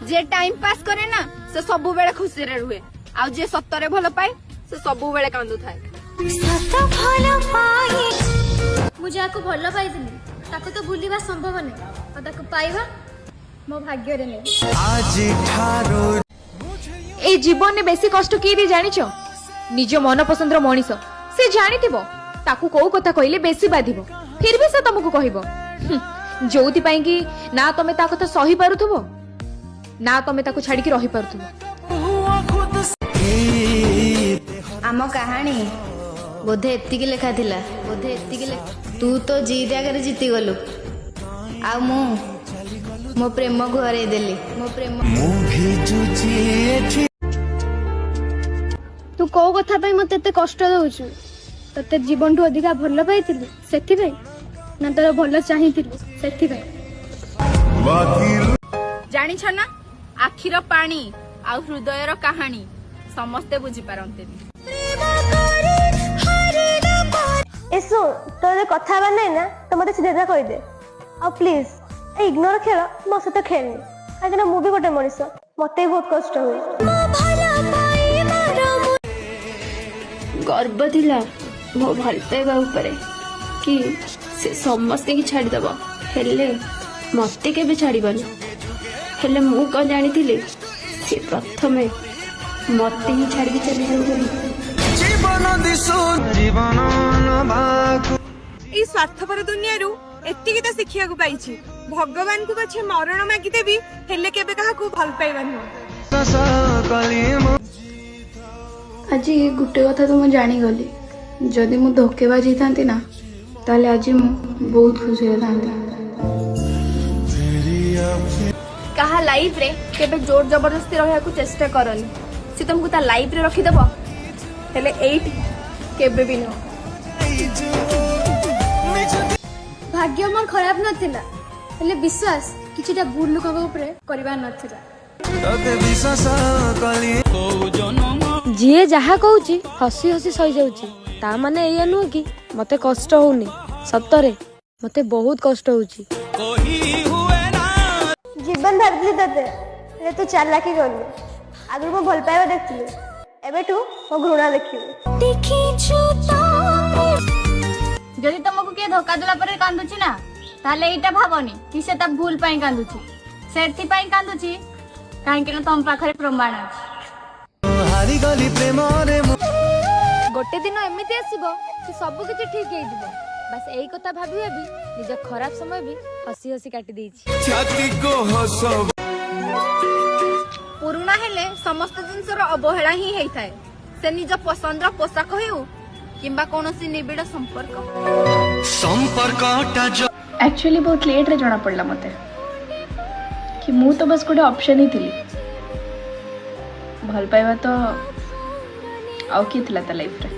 जे time pass करे ना से सबु बेले खुशी रे रुहे आ जे सत्तरे भल पाए से सबु बेले कांदु थाए। मुझे आपको भल पाइदिनी ताको तो भूलिबा संभव नहीं और ताको पाइबा मो भाग्य रे नहीं। ए जीवन ने बेसी कष्ट किए जानिछ निज मन पसंद रो मनीष से जानिथिबो ताकू को कथा कहले बेसी बाधिबो फिर भी से तुमको कहबो जोउति पई कि ना तमे ता कथा सही पारुथबो ना तमे ताकू छाडी कि रही पारुथबो। आम कहानी बोधे एतिकी लेखा थिला बोधे एतिकी तू तो जीत आगे जीति गलु आ मो प्रेम को हरई देली मो प्रेम तू को कथा पे मते एते कष्ट दउछु तते जीवन ठू अधिका भल पाइथिलु सेथि पे ना तोर भल चाहिथिलु सेथि पे जानी छ ना आखिर पानी आ हृदयर कहानी समस्ते बुझी पारंते। एसो तो कथा बने ना तो मते सीधा कहि दे आ प्लीज ए इग्नोर खेल मो सहित खेलनी काहे मु भी गोटे मनीष मते बहुत कष्ट हुए। गर्व थिला मो भल पाइबा ऊपर कि से समस्ते की छाड़ी दबो हेले मते केबे छाड़ीबनी हेले मु को जानी थिले से प्रथमे मते ही छाड़ी के चली जाऊ जीवन दिसो जीवन ई स्वार्थपर दुनिया रू एतिकी तो शिखिया को पाइछि भगवान को पछे मरण मागी देबी हेले केबे काहा को भल पाइबानी। आज गुटे कथा तो मुझे जानी गली जदि मु धोकेबाज होता ना ताले आज मु बहुत खुशी होता। कहा लाइफ रे केबे जोर जबरदस्ती रहया को चेष्टा करनी से तुमको ता लाइफ रे रखी देबो हेले 8 केबे भी न। भाग्य मोर खराब नथिला हेले विश्वास किछिटा भूल लोक ऊपर करबा नथिला। जीए जहा कहूची हसी हसी सही जाउची ता माने एया नु कि मते कष्ट होउनी सत्तरे मते बहुत कष्ट होउची। जीवन धरली तते हे तू चालाकी गलु आगु मो भल पाइबा देखथिलु एबे तू मो घृणा देखिबु देखिछु जदि तुमको किए धोखा देला पर कांदुची ना ताले एटा भाबनी कि से ता भूल पाई कांदुची सेथि पाई कांदुची काहे कि तुम पाखरे प्रमाण अछि। गोटे दिन एमिति आसीबो कि सब किछि ठीक हे दिबो बस एई कथा भाबी भाबी निज खराब समय भी हसी हसी काटी देछि। छाती को हसो पुरुना हेले समस्त जिनसर अवहेला ही हेई थाए से निज पसंद रो पोशाक हेउ किंबा कोनोसी निबिड़ संपर्क एक्चुअली बहुत लेट रे जणा पड़ला मते कि मु तो बस गोटे ऑप्शन ही थिली भल पाइबा तो आउ की थिला त लाइफ रे।